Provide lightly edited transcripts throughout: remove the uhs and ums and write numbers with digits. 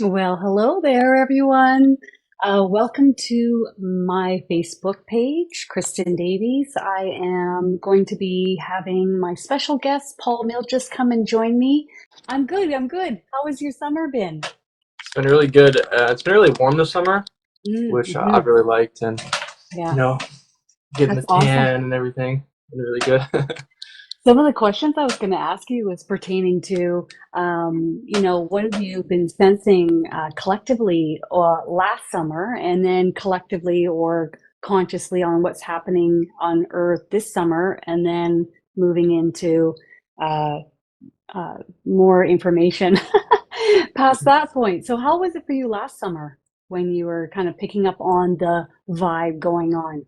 Well, hello there, everyone. Welcome to my Facebook page, Kristin Davies. I am going to be having my special guest, Paul Miljus, come and join me. I'm good. I'm good. How has your summer been? It's been really good. It's been really warm this summer, which Mm-hmm. I've really liked, and you Yeah, know, getting the that's awesome. tan and everything, been really good. Some of the questions I was going to ask you was pertaining to, what have you been sensing collectively last summer, and then collectively or consciously on what's happening on Earth this summer, and then moving into uh, more information past that point. So, how was it for you last summer when you were kind of picking up on the vibe going on?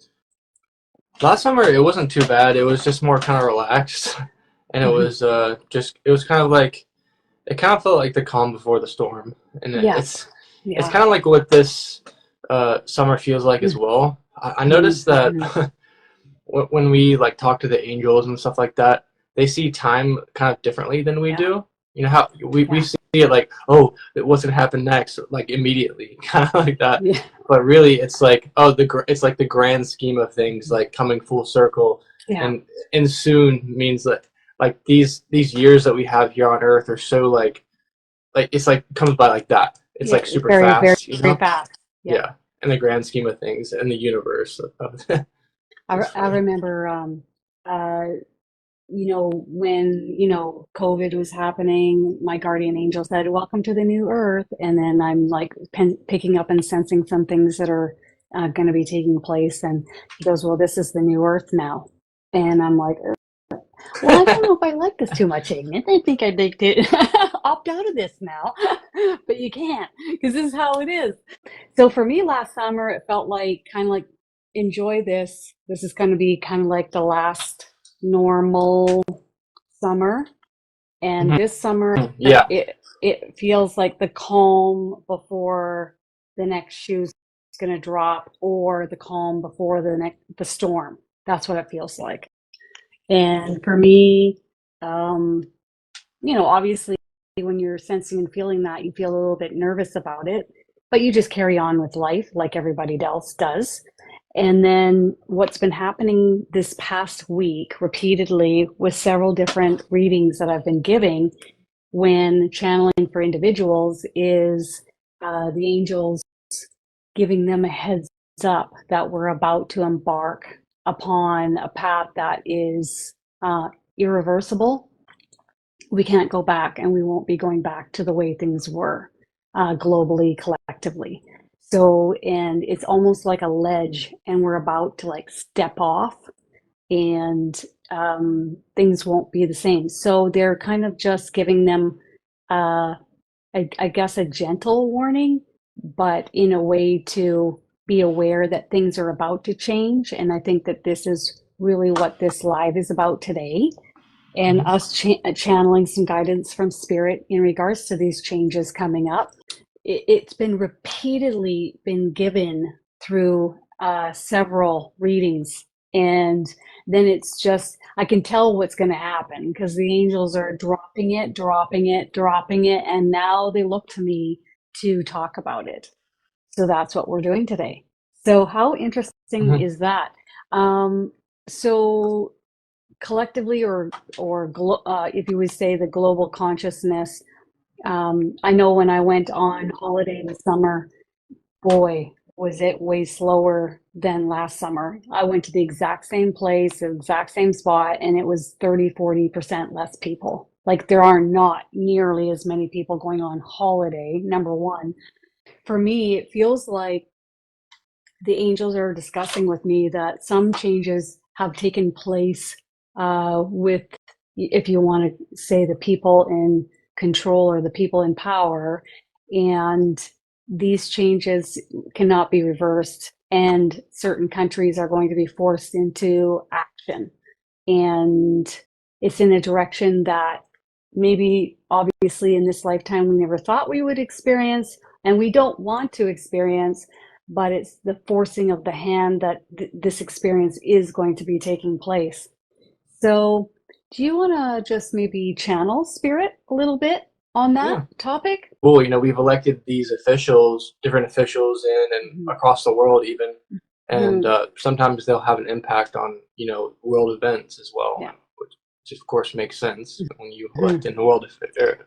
Last summer it wasn't too bad. It was just more kind of relaxed, and it Mhm. was it was kind of like it kind of felt like the calm before the storm, and Yes. it's Yeah. kind of like what this summer feels like as well. I noticed that Mm-hmm. when we like talk to the angels and stuff like that, they see time kind of differently than we Yeah. do. You know how we Yeah. see it like, oh, what's gonna happen next, like immediately, kind of like that. Yeah. But really, it's like, oh, it's like the grand scheme of things, like coming full circle, Yeah. and soon means that like these years that we have here on Earth are so like it's like comes by like that. It's Yeah, like super very, very, fast, you very know? fast. Yeah. Yeah, in the grand scheme of things and the universe. It's I funny. remember, uh, when, COVID was happening, my guardian angel said, "Welcome to the new earth." And then I'm like picking up and sensing some things that are going to be taking place. And he goes, "Well, this is the new earth now." And I'm like, well, I don't know if I like this too much, Agnes. I think I'd like to opt out of this now. But you can't, because this is how it is. So for me last summer, it felt like kind of like enjoy this. This is going to be kind of like the last normal summer. And Mhm. this summer, Yeah. it feels like the calm before the next shoe's going to drop, or the calm before the storm. That's what it feels like. And for me, um, obviously when you're sensing and feeling that, you feel a little bit nervous about it, but you just carry on with life like everybody else does. And then what's been happening this past week repeatedly with several different readings that I've been giving when channeling for individuals is the angels giving them a heads up that we're about to embark upon a path that is irreversible. We can't go back, and we won't be going back to the way things were globally, collectively. So, and it's almost like a ledge, and we're about to like step off, and things won't be the same. So they're kind of just giving them, uh, I guess, a gentle warning, but in a way to be aware that things are about to change. And I think that this is really what this live is about today, and us channeling some guidance from spirit in regards to these changes coming up. It's been repeatedly been given through several readings, and then it's just I can tell what's going to happen because the angels are dropping it, dropping it, dropping it, and now they look to me to talk about it. So that's what we're doing today. So how interesting Mhm. is that? Um, so collectively, or if you would say the global consciousness, I know when I went on holiday this summer, boy, was it way slower than last summer. I went to the exact same place, the exact same spot, and it was 30-40% less people. Like there are not nearly as many people going on holiday, number one. For me, it feels like the angels are discussing with me that some changes have taken place with, if you want to say, the people in control or the people in power, and these changes cannot be reversed, and certain countries are going to be forced into action, and it's in a direction that maybe obviously in this lifetime we never thought we would experience, and we don't want to experience, but it's the forcing of the hand that this experience is going to be taking place. So do you want to just maybe channel spirit a little bit on that Yeah. topic. Well, we've elected these officials, different officials in and Mhm. across the world even, and Mhm. sometimes they'll have an impact on world events as well, Yeah. which of course makes sense when you elect Mhm. in the world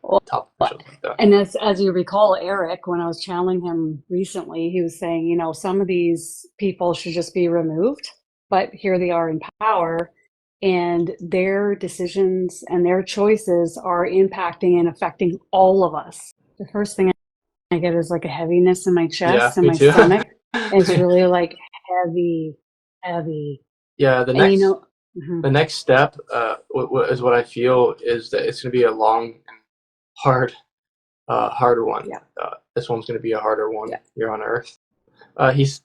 Well, top officials like that. and as you recall, Eric, when I was channeling him recently, he was saying, some of these people should just be removed, but here they are in power, and their decisions and their choices are impacting and affecting all of us. The first thing I get is like a heaviness in my Yeah, chest and me my too. stomach. And it's really like heavy, heavy. Yeah, And mhm, the next step is what I feel is that it's going to be a long and hard harder one. yeah, This one's going to be a harder one yeah. here on Earth. He's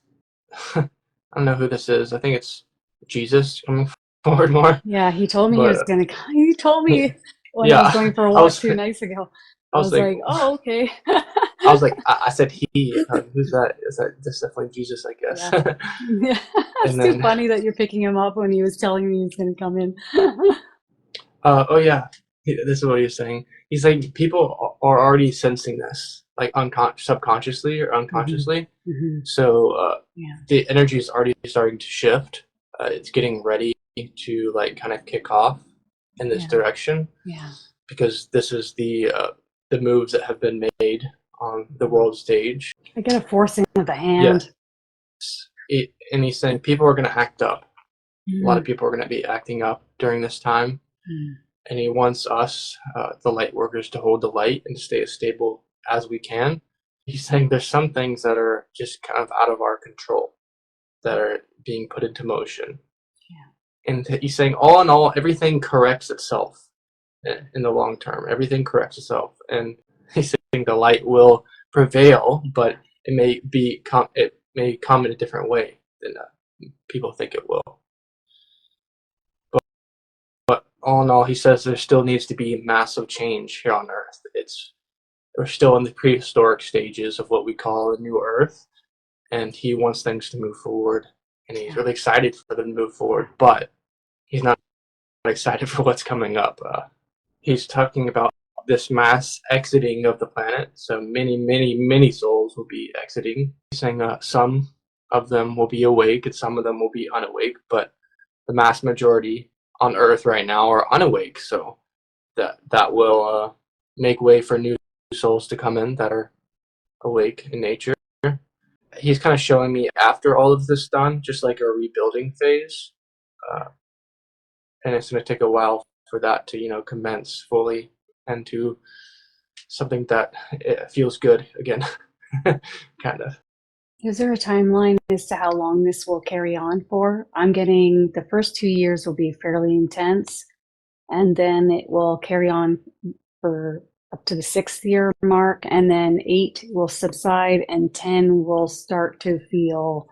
I don't know who this is. I think it's Jesus coming forward more. Yeah, he told me he But was gonna come. He told me when I was yeah, going for a I walk was 2 nights ago. I I was was like like, oh, okay. I said he. Who's that? Is that that's definitely Jesus? I guess. Yeah. Yeah. It's And too then funny that you're picking him up when he was telling me he was gonna come in. oh yeah, this is what he was saying. He's like people are already sensing this, like subconsciously or Hmm. unconsciously. Hmm. So Yeah. the energy is already starting to shift. It's getting ready to like kind of kick off in this Yeah. direction Yeah. because this is the moves that have been made on the world stage. I get a forcing of the Yes, hand. and he's saying people are going to act up. A lot of Mm. people are going to be acting up during this time, Mm. and he wants us, the light workers, to hold the light and stay as stable as we can. He's saying there's some things that are just kind of out of our control that are being put into motion. Yeah. And he's saying, all in all, everything corrects itself in the long term. Everything corrects itself, and he's saying the light will prevail, but it may come in a different way than people think it will. But all in all, he says there still needs to be massive change here on Earth. We're still in the prehistoric stages of what we call a new Earth, and he wants things to move forward, and he's Yeah. really excited for them to move forward, but he's not excited for what's coming up. He's talking about this mass exiting of the planet. So many, many, many souls will be exiting. He's saying some of them will be awake and some of them will be unawake, but the mass majority on Earth right now are unawake. So that will make way for new souls to come in that are awake in nature. He's kind of showing me after all of this done, just like a rebuilding phase. Uh, and it's going to take a while for that to commence fully and to something that it feels good again. Kind of. Is there a timeline as to how long this will carry on for? I'm getting the first 2 years will be fairly intense, and then it will carry on for up to the 6th year mark, and then 8 will subside, and 10 will start to feel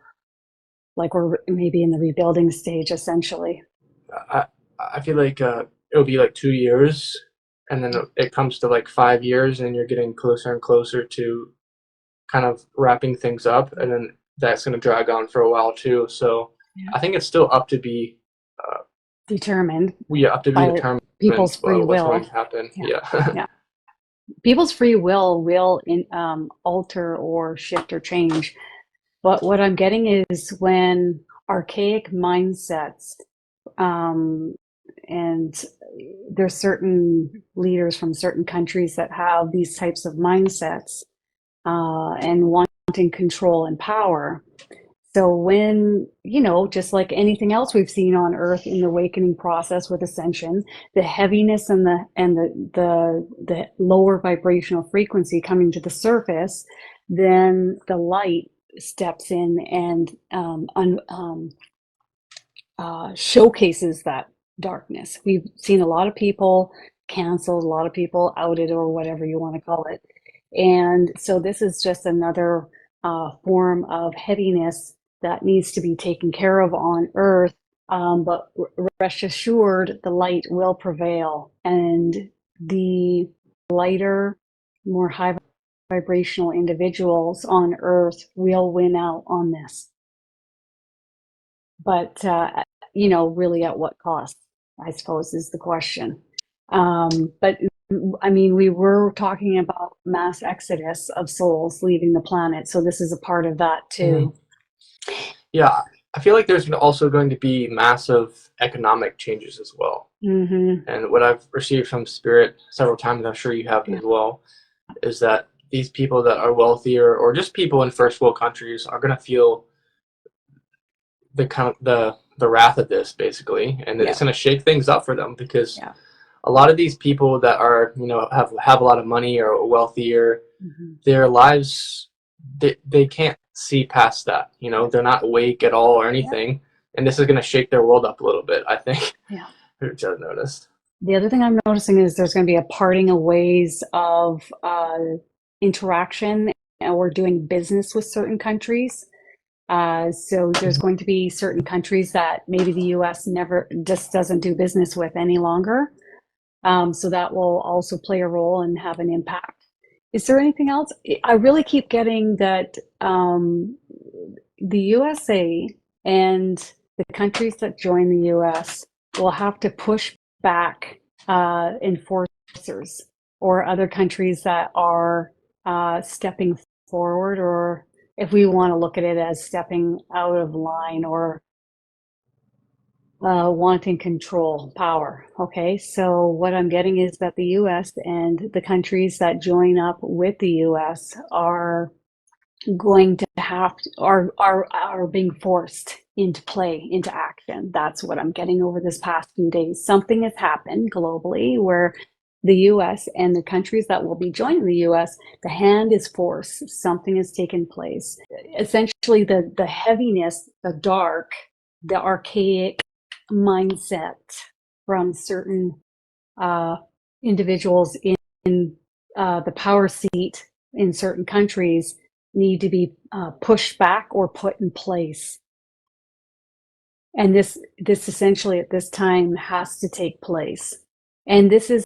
like we're maybe in the rebuilding stage, essentially. I I feel like it'll be like 2 years, and then it comes to like 5 years, and you're getting closer and closer to kind of wrapping things up, and then that's going to drag on for a while too. So Yeah. I think it's still up to be Determined up to be by determined people's free what's going will. to happen. Yeah. Yeah. Yeah. People's free will alter or shift or change. But what I'm getting is when archaic mindsets, um, and there's certain leaders from certain countries that have these types of mindsets, and wanting control and power. So when, just like anything else we've seen on Earth in the awakening process with ascension, the heaviness and the lower vibrational frequency coming to the surface, then the light steps in and showcases that darkness. We've seen a lot of people canceled, a lot of people outed, or whatever you want to call it. And so this is just another form of heaviness that needs to be taken care of on Earth. But rest assured, the light will prevail, and the lighter, more high vibrational individuals on Earth will win out on this. But really at what cost, I suppose, is the question. But I mean, we were talking about mass exodus of souls leaving the planet, so this is a part of that Mhm. too. Yeah, I feel like there's also going to be massive economic changes as well. Hmm. And what I've received from Spirit several times, I'm sure you have Yeah, as well, is that these people that are wealthier or just people in first world countries are going to feel the kind of the wrath of this basically, and yeah, it's going to shake things up for them because yeah. a lot of these people that are have a lot of money or wealthier, Hmm. their lives they can't see past that. They're not awake at all or Yeah, anything, and this is going to shake their world up a little bit. I think, yeah. which I've noticed. The other thing I'm noticing is there's going to be a parting of ways of interaction or doing business with certain countries. So there's going to be certain countries that maybe the US never just doesn't do business with any longer. So that will also play a role and have an impact. Is there anything else? I really keep getting that the USA and the countries that join the US will have to push back enforcers or other countries that are stepping forward, or if we want to look at it as stepping out of line or wanting control, power. Okay, so what I'm getting is that the US and the countries that join up with the US are going to have to, are being forced into play, into action. That's what I'm getting over this past few days. Something has happened globally where the US and the countries that will be joining the US, the hand is forced. Something has taken place. Essentially, the heaviness, the dark, the archaic mindset from certain uh, individuals in the power seat in certain countries need to be pushed back or put in place. And this essentially at this time has to take place. And this is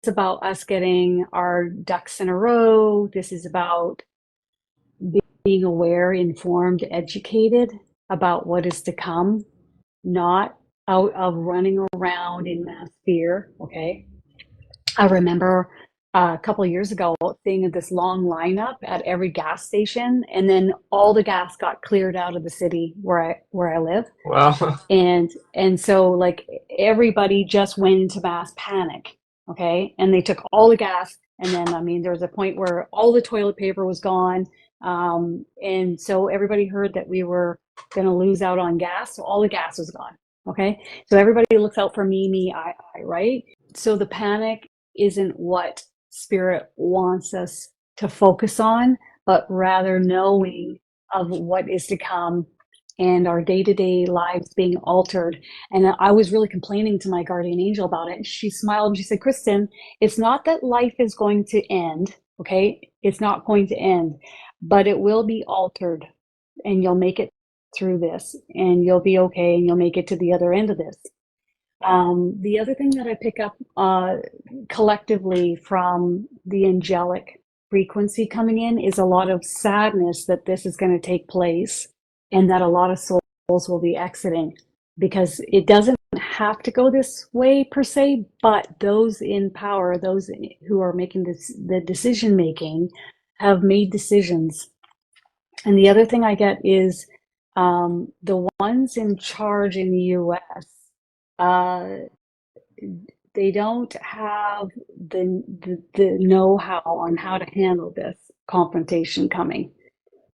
about us getting our ducks in a row. This is about being aware, informed, educated about what is to come, not out of running around in mass fear. Okay. I remember a couple of years ago seeing this long lineup at every gas station, and then all the gas got cleared out of the city where I live, Well, and so like everybody just went into mass panic. Okay, and they took all the gas, and then I mean there was a point where all the toilet paper was gone, and so everybody heard that we were going to lose out on gas, so all the gas was gone. Okay, so everybody looks out for me, I, right? So the panic isn't what spirit wants us to focus on, but rather knowing of what is to come and our day-to-day lives being altered. And I was really complaining to my guardian angel about it. She smiled and she said, Kristin, it's not that life is going to end. Okay. It's not going to end, but it will be altered, and you'll make it through this, and you'll be okay, and you'll make it to the other end of this. The other thing that I pick up collectively from the angelic frequency coming in is a lot of sadness that this is going to take place, and that a lot of souls will be exiting, because it doesn't have to go this way per se, but those in power, those who are making the decision making, have made decisions. And the other thing I get is the ones in charge in the US, uh, they don't have the know-how on how to handle this confrontation coming.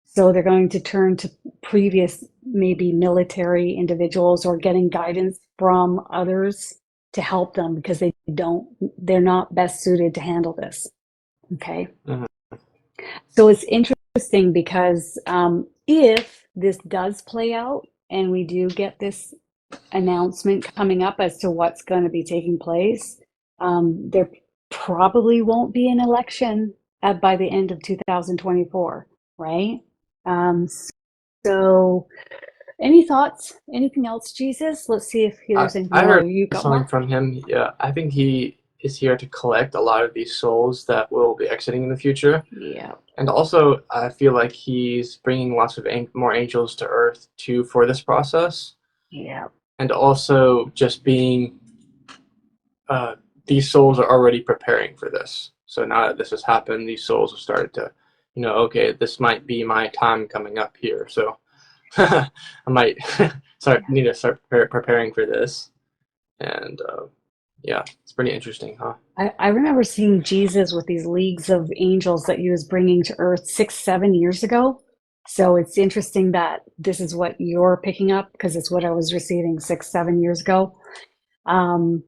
So they're going to turn to previous, maybe military individuals, or getting guidance from others to help them, because they're not best suited to handle this. Okay. mhm. So it's interesting because if this does play out and we do get this announcement coming up as to what's going to be taking place, there probably won't be an election by the end of 2024, right? Um, so, any thoughts? Anything else, Jesus? Let's see if I there's anything I more. heard You got something more? from him. Yeah, I think he is here to collect a lot of these souls that will be exiting in the future. Yeah, And also, I feel like he's bringing lots of more angels to Earth too for this process, yeah, and also just being these souls are already preparing for this. So now that this has happened, these souls have started to, okay, this might be my time coming up here. So I might need to start preparing for this. And yeah, it's pretty interesting, huh? I remember seeing Jesus with these leagues of angels that he was bringing to Earth 6, 7 years ago. So it's interesting that this is what you're picking up because it's what I was receiving 6, 7 years ago. Um,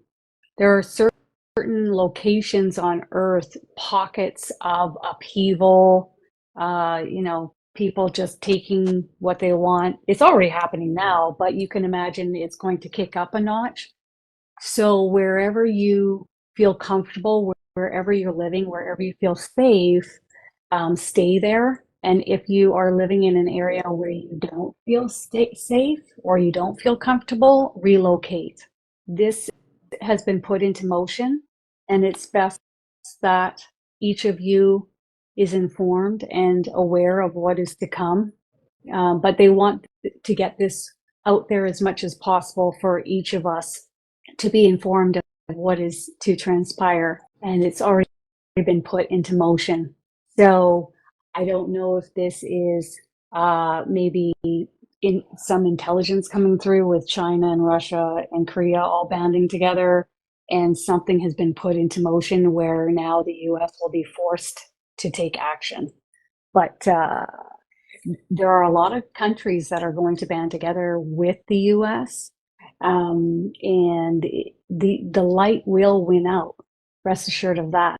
there are certain locations on Earth, pockets of upheaval, people just taking what they want. It's already happening now, but you can imagine it's going to kick up a notch. So wherever you feel comfortable, wherever you're living, wherever you feel safe, stay there. And if you are living in an area where you don't feel safe or you don't feel comfortable, relocate. This has been put into motion, and it's best that each of you is informed and aware of what is to come. But they want to get this out there as much as possible for each of us to be informed of what is to transpire, and it's already been put into motion. So I don't know if this is maybe in some intelligence coming through with China and Russia and Korea all banding together, and something has been put into motion where now the US will be forced to take action. But there are a lot of countries that are going to band together with the US, and the light will win out. Rest assured of that.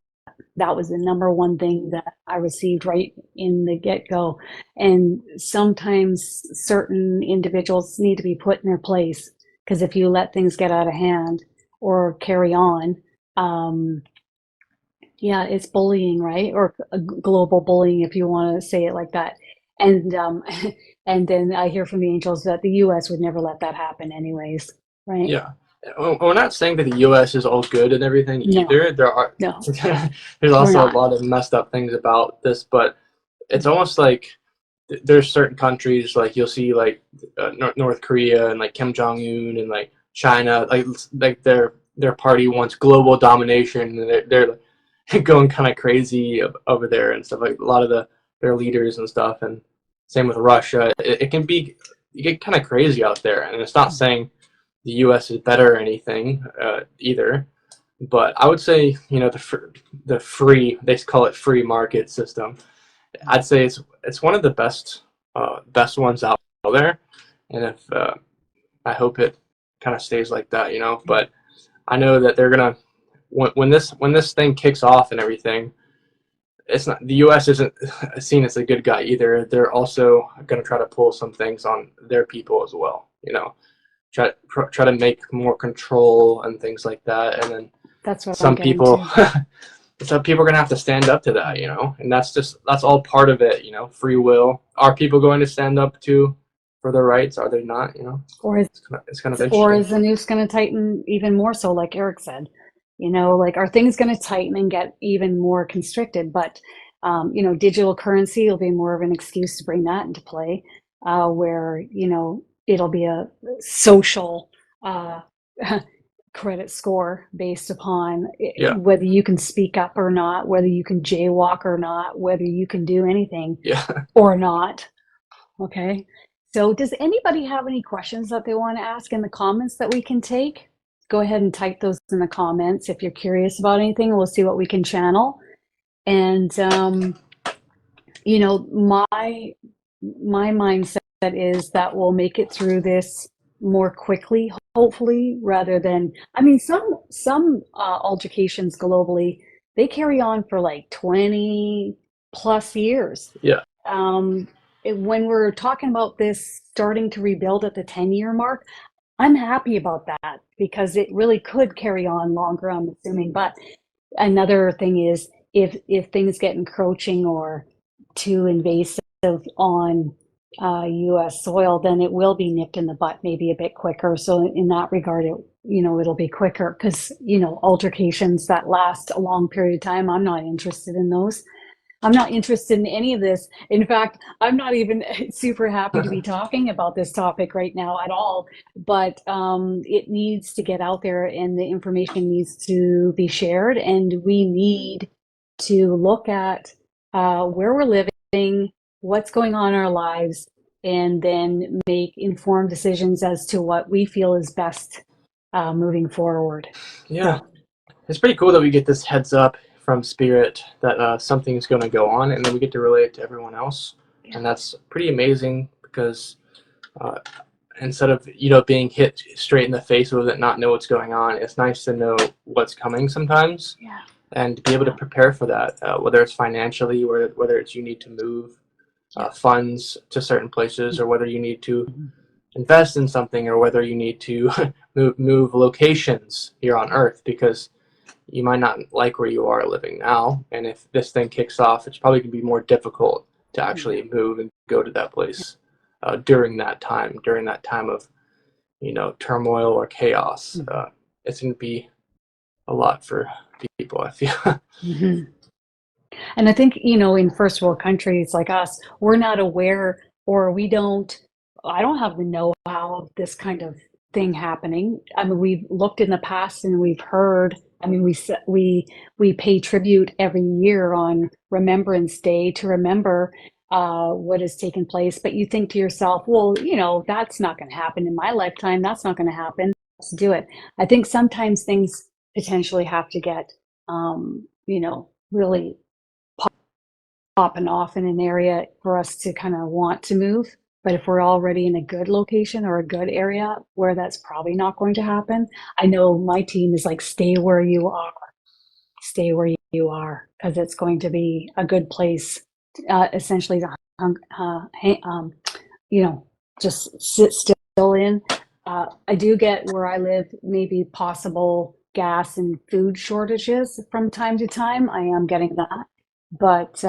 That was the number one thing that I received right in the get-go. And sometimes certain individuals need to be put in their place, because if you let things get out of hand or carry on, yeah, it's bullying, right? Or global bullying, if you want to say it like that. And and then I hear from the angels that the U.S. would never let that happen, anyways, right? Yeah. We're not saying that the U.S. is all good and everything No, either. There are no, there's we're also a not. lot of messed up things about this, but it's almost like there's certain countries like you'll see like North Korea and like Kim Jong Un and like China, like their party wants global domination, and they're going kind of crazy over there and stuff, like a lot of their leaders and stuff, and same with Russia. It can be, you get kind of crazy out there, and it's not saying the U.S. is better or anything either. But I would say, the free, they call it free market system. I'd say it's one of the best ones out there, and if I hope it kind of stays like that, But I know that they're gonna, when this thing kicks off and everything, it's not, the U.S. isn't seen as a good guy either. They're also gonna try to pull some things on their people as well. Try to make more control and things like that, and then That's what I'm some getting people to. some people are gonna have to stand up to that, and that's all part of it. Free will. Are people going to stand up to for their rights? Are they not? Or is It's kind of or interesting. is the noose going to tighten even more so, like Eric said? Like, are things going to tighten and get even more constricted? But digital currency will be more of an excuse to bring that into play, where it'll be a social uh, credit score based upon Yeah, whether you can speak up or not, whether you can jaywalk or not, whether you can do anything yeah. or not. Okay. So does anybody have any questions that they want to ask in the comments that we can take? Go ahead and type those in the comments if you're curious about anything. We'll see what we can channel. And my mindset is that we'll make it through this more quickly, hopefully, rather than, I mean, some altercations globally, they carry on for like 20 plus years. Yeah. um, when we're talking about this starting to rebuild at the 10-year mark, I'm happy about that because it really could carry on longer, I'm assuming. But another thing is, if things get encroaching or too invasive on U.S. soil, then it will be nipped in the butt maybe a bit quicker. So in that regard, it'll be quicker because altercations that last a long period of time, I'm not interested in those. I'm not interested in any of this. In fact, I'm not even super happy to be talking about this topic right now at all. But it needs to get out there, and the information needs to be shared. And we need to look at where we're living, what's going on in our lives, and then make informed decisions as to what we feel is best moving forward. Yeah, So, it's pretty cool that we get this heads up from Spirit that something's going to go on, and then we get to relay it to everyone else, yeah, and that's pretty amazing because uh, instead of being hit straight in the face with it, not know what's going on, it's nice to know what's coming sometimes yeah, and be able to yeah, prepare for that, whether it's financially, or whether it's you need to move yeah. funds to certain places, or whether you need to invest in something, or whether you need to move locations here on Earth, because you might not like where you are living now, and if this thing kicks off, it's probably going to be more difficult to Yeah. actually move and go to that place during that time of turmoil or chaos. Mhm. It's going to be a lot for people, I feel. Mhm. And I think, in first world countries like us, we're not aware, or I don't have the know-how of this kind of thing happening. I mean, we've looked in the past and we've heard, I mean, we pay tribute every year on Remembrance Day to remember what has taken place. But you think to yourself, well, that's not going to happen in my lifetime. That's not going to happen. Let's do it. I think sometimes things potentially have to get, really popping off in an area for us to kind of want to move. But if we're already in a good location or a good area where that's probably not going to happen, I know my team is like, stay where you are, because it's going to be a good place, essentially to, you know, just sit still in. I do get where I live, maybe possible gas and food shortages from time to time. I am getting that. But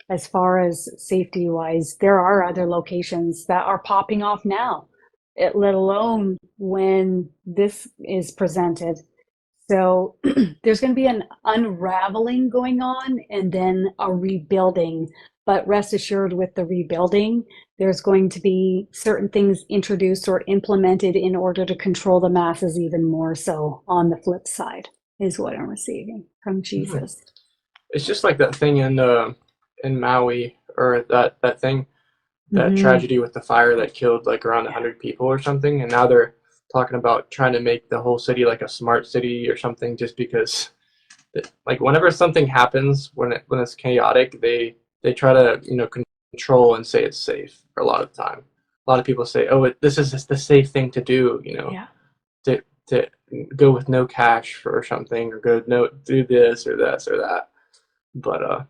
as far as safety wise, there are other locations that are popping off now, let alone when this is presented. So there's going to be an unraveling going on and then a rebuilding. But rest assured, with the rebuilding, there's going to be certain things introduced or implemented in order to control the masses even more so on the flip side, is what I'm receiving from Jesus. It's just like that thing in Maui, or that thing, that Mm-hmm. tragedy with the fire that killed like around Yeah. 100 people or something, and now they're talking about trying to make the whole city like a smart city or something, just because like whenever something happens, when it's chaotic, they try to control and say it's safe for a lot of the time. A lot of people say, oh, this is just the safe thing to do, Yeah. to go with no cash or something, or go no do this or this or that. But yeah,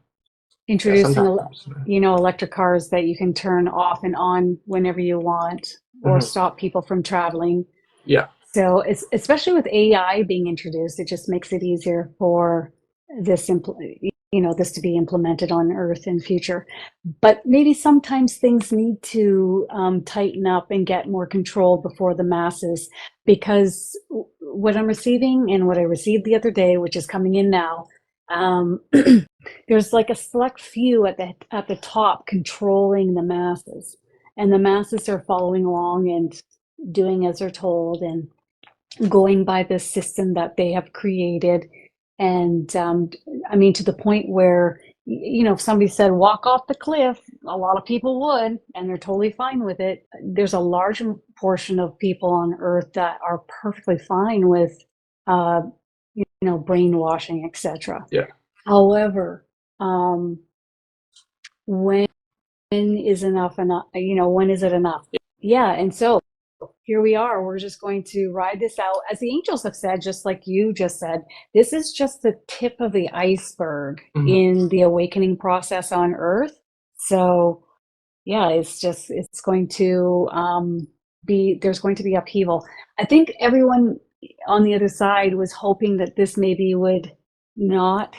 Introducing, sometimes. electric cars that you can turn off and on whenever you want, or Mhm. stop people from traveling. Yeah. So it's especially with AI being introduced, it just makes it easier for this, this to be implemented on Earth in future. But maybe sometimes things need to tighten up and get more control before the masses, because what I'm receiving and what I received the other day, which is coming in now, um, there's like a select few at the top controlling the masses, and the masses are following along and doing as they're told, and going by this system that they have created. And I mean, to the point where, if somebody said walk off the cliff, a lot of people would, and they're totally fine with it. There's a large portion of people on Earth that are perfectly fine with, brainwashing, etc. Yeah. However, um, when is enough enough? When is it enough? Yeah, and so here we are. We're just going to ride this out. As the angels have said, just like you just said, this is just the tip of the iceberg Mhm. in the awakening process on Earth. So, yeah, it's going to there's going to be upheaval. I think everyone on the other side was hoping that this maybe would not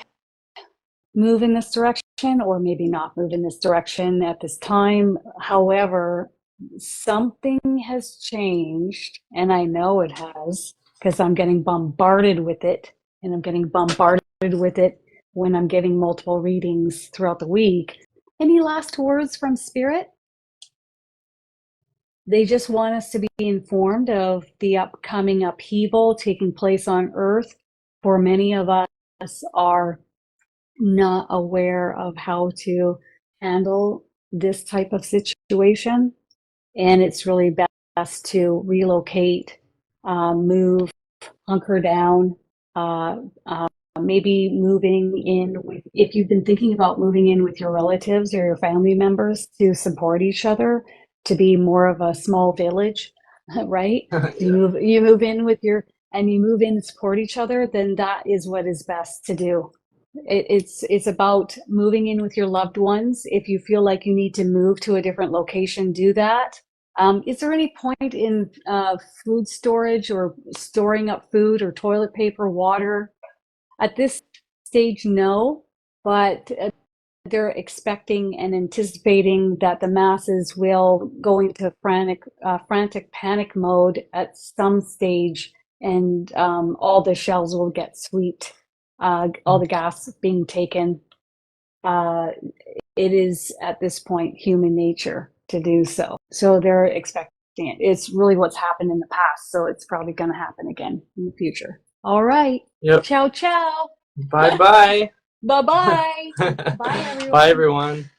move in this direction, or maybe not move in this direction at this time. However, something has changed, and I know it has, because I'm getting bombarded with it, and I'm getting bombarded with it when I'm getting multiple readings throughout the week. Any last words from Spirit? They just want us to be informed of the upcoming upheaval taking place on Earth. For many of us are not aware of how to handle this type of situation. And it's really best to relocate, move, hunker down, uh, maybe moving in with, if you've been thinking about moving in with your relatives or your family members to support each other, to be more of a small village, right? Yeah. You move in with your, and you move in and support each other, then that is what is best to do. It's about moving in with your loved ones. If you feel like you need to move to a different location, do that. Is there any point in food storage or storing up food or toilet paper, water? At this stage, no, but they're expecting and anticipating that the masses will go into frantic panic mode at some stage, and all the shelves will get swept, all the gas being taken. Uh, it is at this point human nature to do so. So they're expecting it. It's really what's happened in the past, so it's probably going to happen again in the future. All right. Yep. Ciao, ciao. Bye bye. Bye bye. Bye, Bye everyone. everyone.